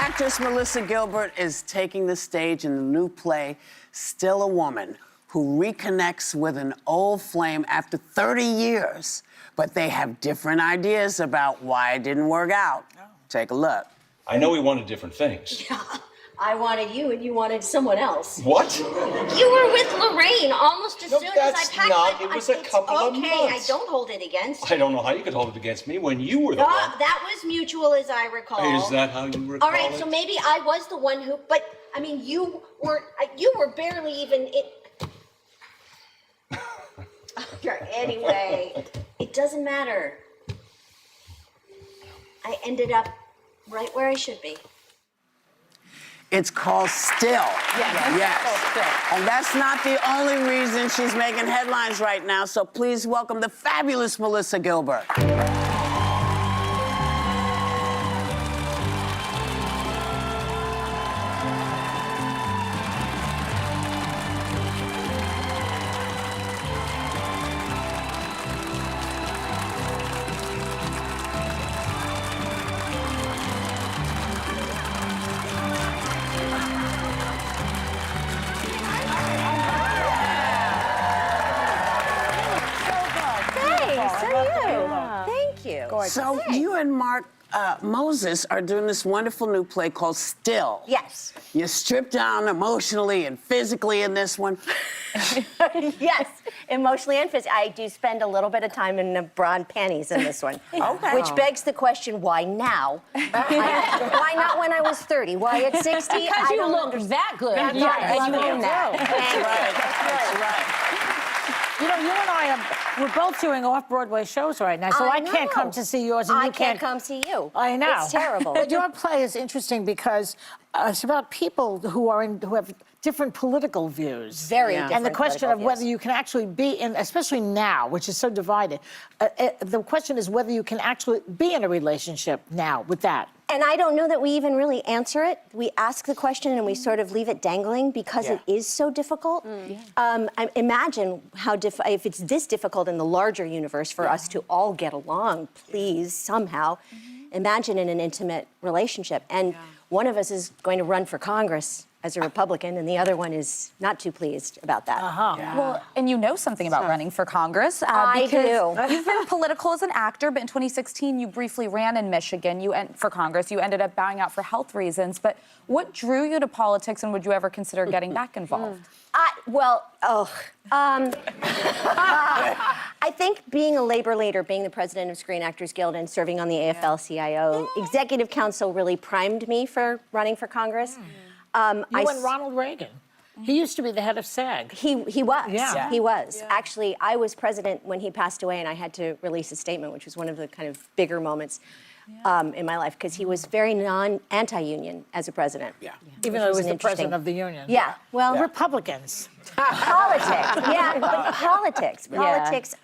Actress Melissa Gilbert is taking the stage in the new play, Still a Woman, who reconnects with an old flame after 30 years. But they have different ideas about why it didn't work out. Take a look. I know we wanted different things. Yeah, I wanted you and you wanted someone else. What? You were with Lorraine almost as soon as I packed not. It was a couple of months. Okay, I don't hold it against. I don't know how you could hold it against me when you were the one. That was mutual, as I recall. Is that how you recall All right, it? so maybe I was the one who, but I mean, you were barely even it. Anyway, it doesn't matter. I ended up right where I should be. It's called Still. Yes. Still. And that's not the only reason she's making headlines right now, so please welcome the fabulous Melissa Gilbert. So you and Mark Moses are doing this wonderful new play called Still. Yes. You're stripped down emotionally and physically in this one. Yes, emotionally and physically. I do spend a little bit of time in bra and panties in this one. Okay. Which begs the question, why now? Why not when I was 30? Why at 60? Because you look that good. That's Yeah, right. and you own that. That's right. You know, you and I we're both doing off-Broadway shows right now, so I can't come to see yours, and I you can't come see you. I know. It's terrible. But your play is interesting because it's about people who have different political views. Very different. And the question of political whether views. you can actually be in, especially now, which is so divided, the question is whether you can actually be in a relationship now with that. And I don't know that we even really answer it. We ask the question and we sort of leave it dangling because it is so difficult. Imagine how if it's this difficult in the larger universe for us to all get along, please, somehow. Imagine in an intimate relationship. And one of us is going to run for Congress as a Republican, and the other one is not too pleased about that. Well, and you know something about running for Congress. I because do. You've been political as an actor, but in 2016, you briefly ran in Michigan for Congress. You ended up bowing out for health reasons. But what drew you to politics, and would you ever consider getting back involved? I think being a labor leader, being the president of Screen Actors Guild and serving on the AFL-CIO Executive Council really primed me for running for Congress. You and Ronald Reagan. He used to be the head of SAG. He was. Yeah. He was. Actually, I was president when he passed away, and I had to release a statement, which was one of the kind of bigger moments in my life, because he was very anti-union as a president. Even though he was the president of the union. Yeah. Well, Republicans. Politics. But politics. Politics.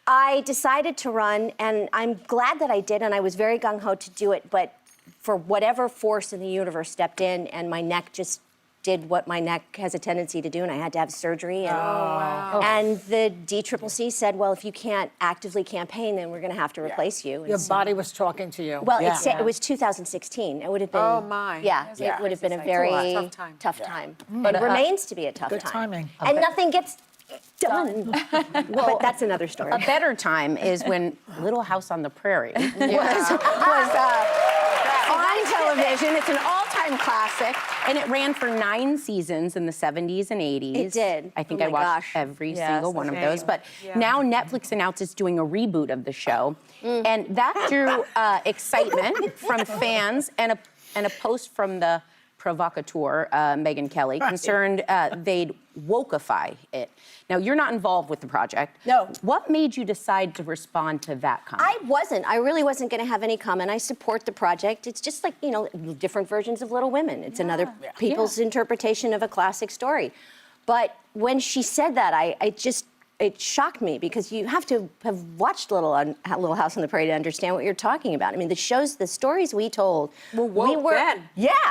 I decided to run, and I'm glad that I did, and I was very gung-ho to do it, but for whatever force in the universe stepped in, and my neck just did what my neck has a tendency to do, and I had to have surgery. And, and the DCCC said, well, if you can't actively campaign, then we're going to have to replace you. And Your body was talking to you. Well, it was 2016. It would have been. Oh, my. Yeah, it would have been a very tough time. But it remains to be a tough time. Good timing. And nothing gets done. But that's another story. A better time is when Little House on the Prairie was on television. It's an all-time classic, and it ran for 9 seasons in the 70s and 80s. It did. I think Oh I my watched gosh. every single one of those. But now Netflix announced it's doing a reboot of the show, and that drew excitement from fans and a post from the provocateur, Megyn Kelly, concerned they'd wokeify it. Now, you're not involved with the project. No. What made you decide to respond to that comment? I wasn't. I really wasn't going to have any comment. I support the project. It's just like, you know, different versions of Little Women. It's another people's interpretation of a classic story. But when she said that, it shocked me, because you have to have watched Little House on the Prairie to understand what you're talking about. I mean, the stories we told, we were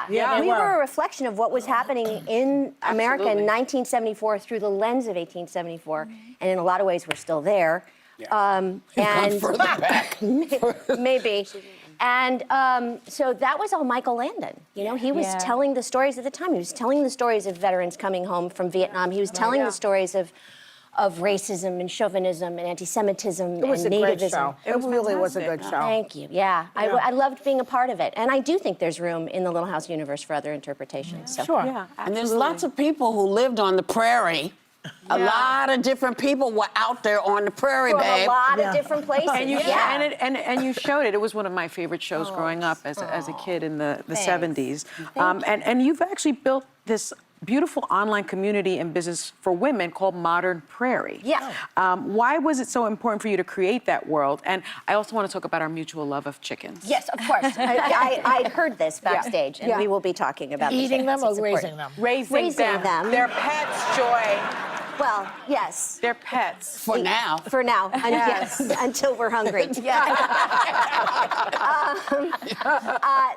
we were a reflection of what was happening in America in 1974 through the lens of 1874, and in a lot of ways we're still there. Further back. Maybe. And so that was all Michael Landon. You know, he was telling the stories at the time. He was telling the stories of veterans coming home from Vietnam. He was telling the stories of racism and chauvinism and anti-Semitism and nativism. It was a great show. It really was a good show. Thank you. Yeah, I loved being a part of it. And I do think there's room in the Little House universe for other interpretations. So. Sure. Yeah, And there's lots of people who lived on the prairie. A lot of different people were out there on the prairie, From babe. a lot of different places. And you and you showed it. It was one of my favorite shows growing up as a kid in the 70s. And you've actually built this beautiful online community and business for women called Modern Prairie. Yeah. Why was it so important for you to create that world? And I also want to talk about our mutual love of chickens. Yes, of course. I heard this backstage, and we will be talking about the Eating them chickens. or It's raising important. them? Raising them. They're pets, Joy. Well, yes. They're pets. For now. For now, yes, until we're hungry.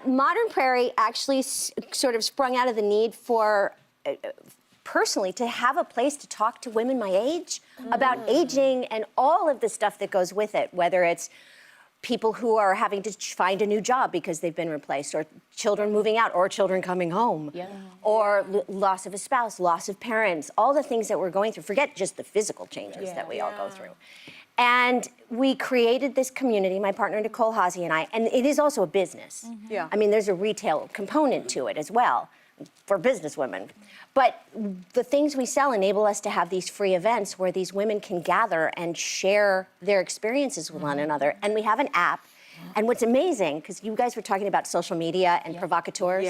Modern Prairie actually sort of sprung out of the need for, personally, to have a place to talk to women my age about aging and all of the stuff that goes with it, whether it's people who are having to find a new job because they've been replaced, or children moving out, or children coming home, or loss of a spouse, loss of parents, all the things that we're going through. Forget just the physical changes that we all go through. And we created this community, my partner Nicole Hazy and I, and it is also a business. Yeah. I mean, there's a retail component to it as well for business women. But the things we sell enable us to have these free events where these women can gather and share their experiences with one another. And we have an app. And what's amazing, because you guys were talking about social media and provocateurs,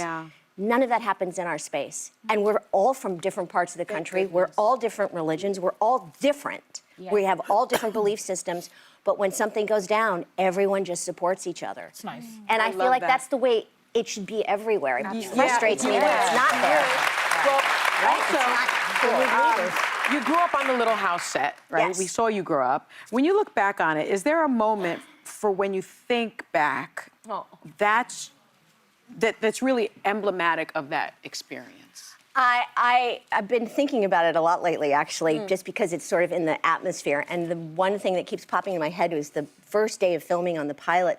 none of that happens in our space. And we're all from different parts of the country. We're all different religions. We're all different. We have all different belief systems. But when something goes down, everyone just supports each other. It's nice. And I feel like that's the way it should be everywhere. It frustrates me that it's not there. Well, you grew up on the Little House set, right? Yes. We saw you grow up. When you look back on it, is there a moment for when you think back that's really emblematic of that experience? I've been thinking about it a lot lately, actually, just because it's sort of in the atmosphere. And the one thing that keeps popping in my head was the first day of filming on the pilot,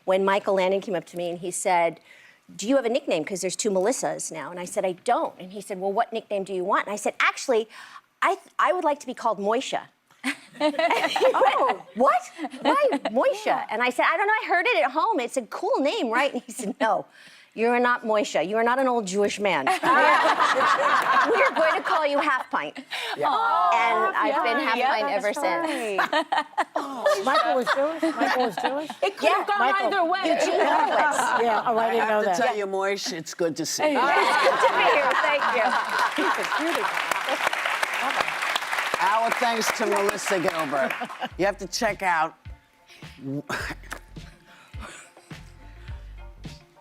when Michael Landon came up to me and he said, "Do you have a nickname? Because there's 2 Melissas now." And I said, "I don't." And he said, "Well, what nickname do you want?" And I said, "Actually, I would like to be called Moisha." And he went, "What? Why Moisha?" And I said, "I don't know, I heard it at home. It's a cool name, right?" And he said, "No, you are not Moisha. You are not an old Jewish man. We are going to call you Half Pint." And I've been Half Pint ever since. Michael was Jewish? Michael was Jewish? It could have gone either way. Eugene Horowitz. Yeah, oh, I didn't know I have that. to tell you, Moish, it's good to see you. It's good to be here. Thank you. Our thanks to Melissa Gilbert. You have to check out.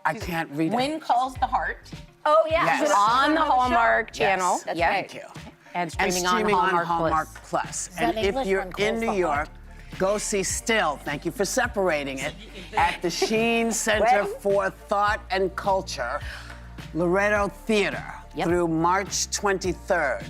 I can't read it. Win Calls the Heart. Oh, yeah. Yes. On the Hallmark channel. Yes. That's Thank right. you. And streaming on Hallmark Plus. that And if English you're one called in The New York, go see Still, thank you for separating it, at the Sheen Center for Thought and Culture, Loretto Theater, through March 23rd.